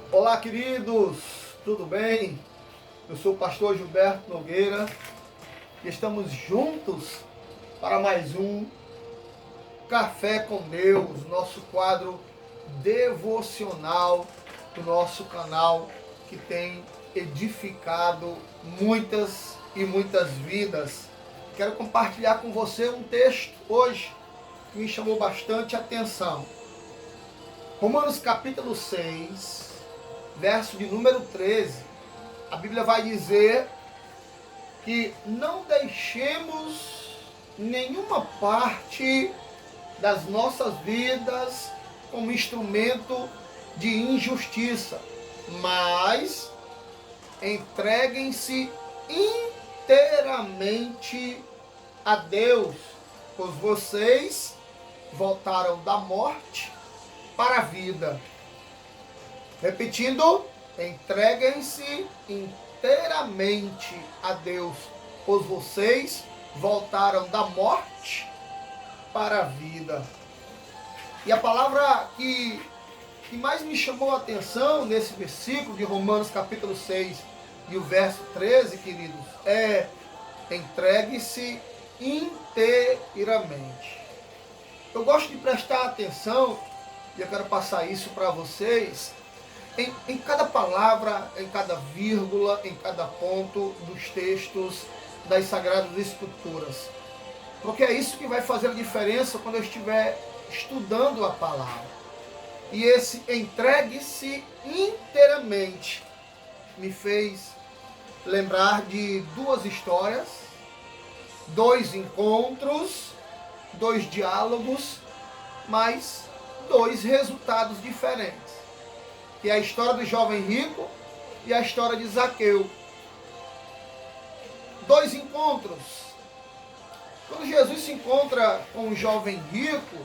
Olá, queridos, tudo bem? Eu sou o pastor Gilberto Nogueira e estamos juntos para mais um Café com Deus, nosso quadro devocional do nosso canal que tem edificado muitas e muitas vidas. Quero compartilhar com você um texto hoje que me chamou bastante atenção. Romanos capítulo 6, verso de número 13, a Bíblia vai dizer que não deixemos nenhuma parte das nossas vidas como instrumento de injustiça, mas entreguem-se inteiramente a Deus, pois vocês voltaram da morte para a vida. Repetindo, entreguem-se inteiramente a Deus, pois vocês voltaram da morte para a vida. E a palavra que mais me chamou a atenção nesse versículo de Romanos capítulo 6 e o verso 13, queridos, é: entregue-se inteiramente. Eu gosto de prestar atenção, e eu quero passar isso para vocês, em cada palavra, em cada vírgula, em cada ponto dos textos das Sagradas Escrituras. Porque é isso que vai fazer a diferença quando eu estiver estudando a palavra. E esse entregue-se inteiramente me fez lembrar de duas histórias, dois encontros, dois diálogos, mas dois resultados diferentes, que é a história do jovem rico e a história de Zaqueu. Dois encontros. Quando Jesus se encontra com o jovem rico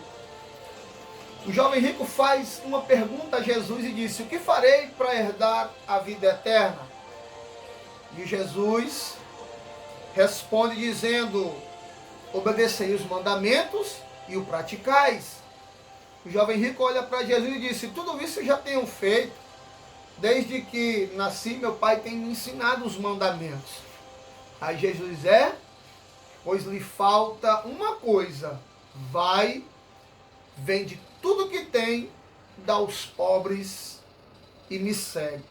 faz uma pergunta a Jesus e disse: o que farei para herdar a vida eterna? E Jesus responde dizendo: obedecei os mandamentos e o praticais. O jovem rico olha para Jesus e disse: tudo isso eu já tenho feito. Desde que nasci, meu pai tem me ensinado os mandamentos. Aí Jesus pois lhe falta uma coisa. Vai, vende tudo que tem, dá aos pobres e me segue.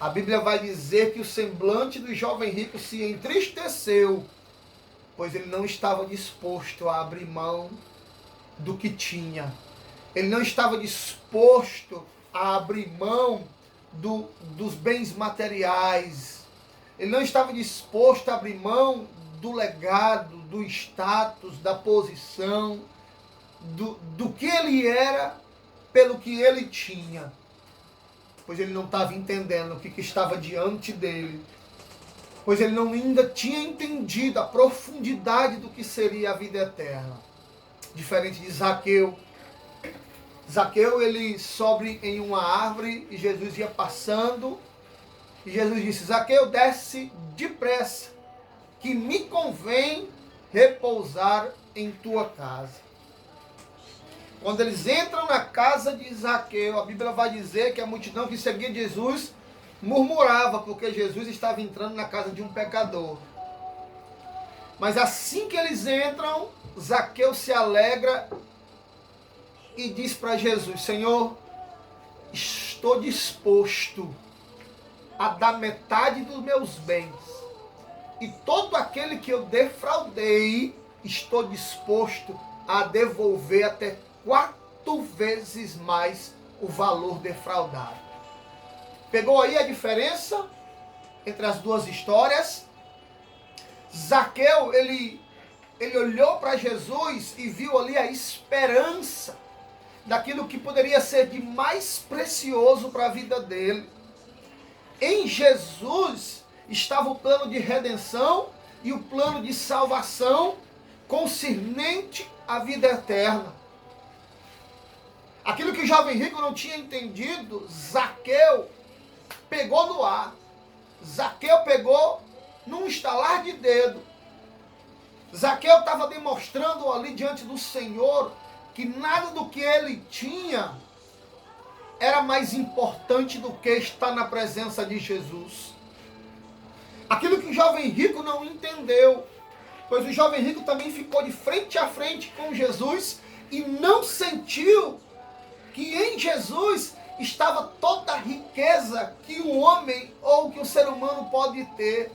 A Bíblia vai dizer que o semblante do jovem rico se entristeceu, pois ele não estava disposto a abrir mão do que tinha. Ele não estava disposto a abrir mão dos bens materiais. Ele não estava disposto a abrir mão do legado, do status, da posição, do que ele era pelo que ele tinha. Pois ele não estava entendendo o que estava diante dele. Pois ele não ainda tinha entendido a profundidade do que seria a vida eterna. Diferente de Zaqueu. Zaqueu, ele sobe em uma árvore e Jesus ia passando. E Jesus disse: Zaqueu, desce depressa, que me convém repousar em tua casa. Quando eles entram na casa de Zaqueu, a Bíblia vai dizer que a multidão que seguia Jesus murmurava, porque Jesus estava entrando na casa de um pecador. Mas assim que eles entram, Zaqueu se alegra e diz para Jesus: Senhor, estou disposto a dar metade dos meus bens, e todo aquele que eu defraudei, estou disposto a devolver até 4 vezes mais o valor defraudado. Pegou aí a diferença entre as duas histórias? Zaqueu, ele olhou para Jesus e viu ali a esperança daquilo que poderia ser de mais precioso para a vida dele. Em Jesus estava o plano de redenção e o plano de salvação concernente à vida eterna. Aquilo que o jovem rico não tinha entendido, Zaqueu pegou no ar. Zaqueu pegou num estalar de dedo. Zaqueu estava demonstrando ali diante do Senhor que nada do que ele tinha era mais importante do que estar na presença de Jesus. Aquilo que o jovem rico não entendeu, pois o jovem rico também ficou de frente a frente com Jesus e não sentiu que em Jesus estava toda a riqueza que o homem ou que o ser humano pode ter.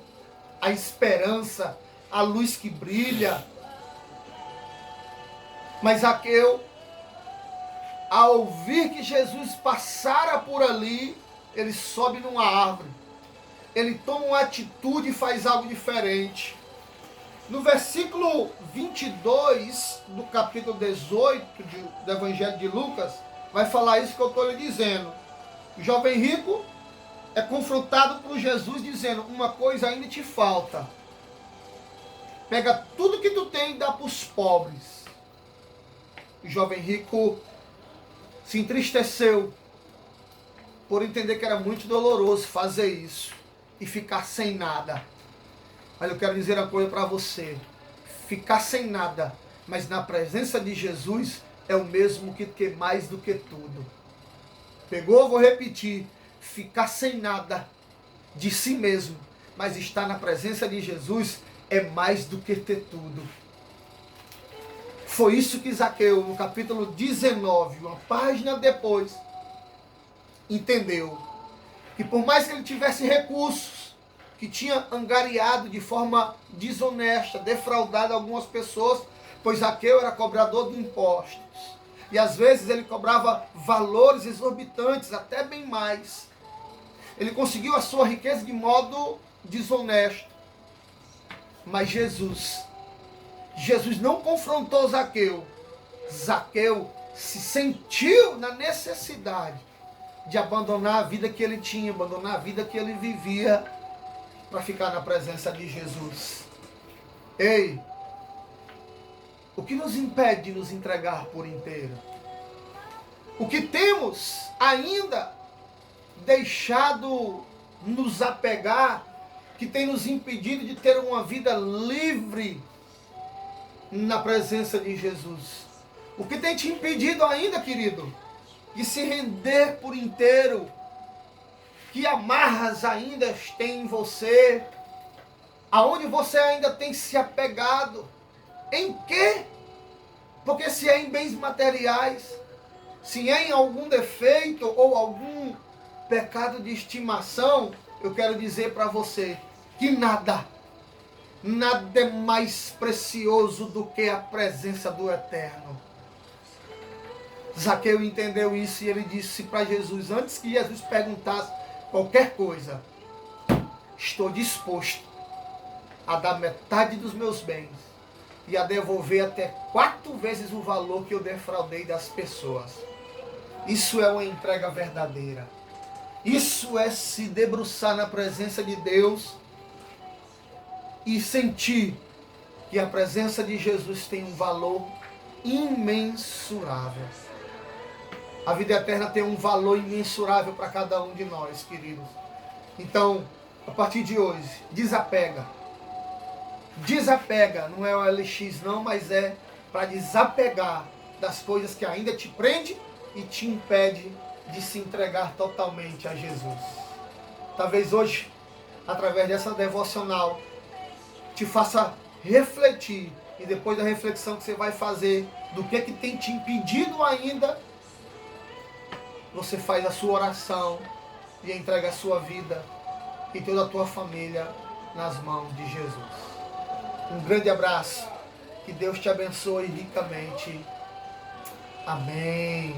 A esperança, a luz que brilha. Mas Zaqueu, ao ouvir que Jesus passara por ali, ele sobe numa árvore. Ele toma uma atitude e faz algo diferente. No versículo 22 do capítulo 18 do Evangelho de Lucas, vai falar isso que eu estou lhe dizendo. O jovem rico é confrontado por Jesus dizendo, uma coisa ainda te falta. Pega tudo que tu tem e dá para os pobres. O jovem rico se entristeceu por entender que era muito doloroso fazer isso e ficar sem nada. Mas eu quero dizer uma coisa para você. Ficar sem nada, mas na presença de Jesus é o mesmo que ter mais do que tudo. Pegou? Vou repetir. Ficar sem nada de si mesmo, mas estar na presença de Jesus é mais do que ter tudo. Foi isso que Zaqueu, no capítulo 19, uma página depois, entendeu. Que por mais que ele tivesse recursos, que tinha angariado de forma desonesta, defraudado algumas pessoas, pois Zaqueu era cobrador de impostos. E às vezes ele cobrava valores exorbitantes, até bem mais. Ele conseguiu a sua riqueza de modo desonesto. Mas Jesus não confrontou Zaqueu. Zaqueu se sentiu na necessidade de abandonar a vida que ele tinha, abandonar a vida que ele vivia, para ficar na presença de Jesus. Ei, o que nos impede de nos entregar por inteiro? O que temos ainda deixado nos apegar, que tem nos impedido de ter uma vida livre na presença de Jesus? O que tem te impedido ainda, querido, de se render por inteiro? Que amarras ainda tem em você? Aonde você ainda tem se apegado? Em quê? Porque se é em bens materiais, se é em algum defeito ou algum pecado de estimação, eu quero dizer para você que nada é mais precioso do que a presença do Eterno. Zaqueu entendeu isso e ele disse para Jesus, antes que Jesus perguntasse qualquer coisa, estou disposto a dar metade dos meus bens e a devolver até 4 vezes o valor que eu defraudei das pessoas. Isso é uma entrega verdadeira. Isso é se debruçar na presença de Deus e sentir que a presença de Jesus tem um valor imensurável. A vida eterna tem um valor imensurável para cada um de nós, queridos. Então, a partir de hoje, desapega. Desapega, não é o LX não, mas é para desapegar das coisas que ainda te prende e te impede de se entregar totalmente a Jesus. Talvez hoje, através dessa devocional, te faça refletir, e depois da reflexão que você vai fazer do que tem te impedido ainda, você faz a sua oração e entrega a sua vida e toda a tua família nas mãos de Jesus. Um grande abraço, que Deus te abençoe ricamente. Amém.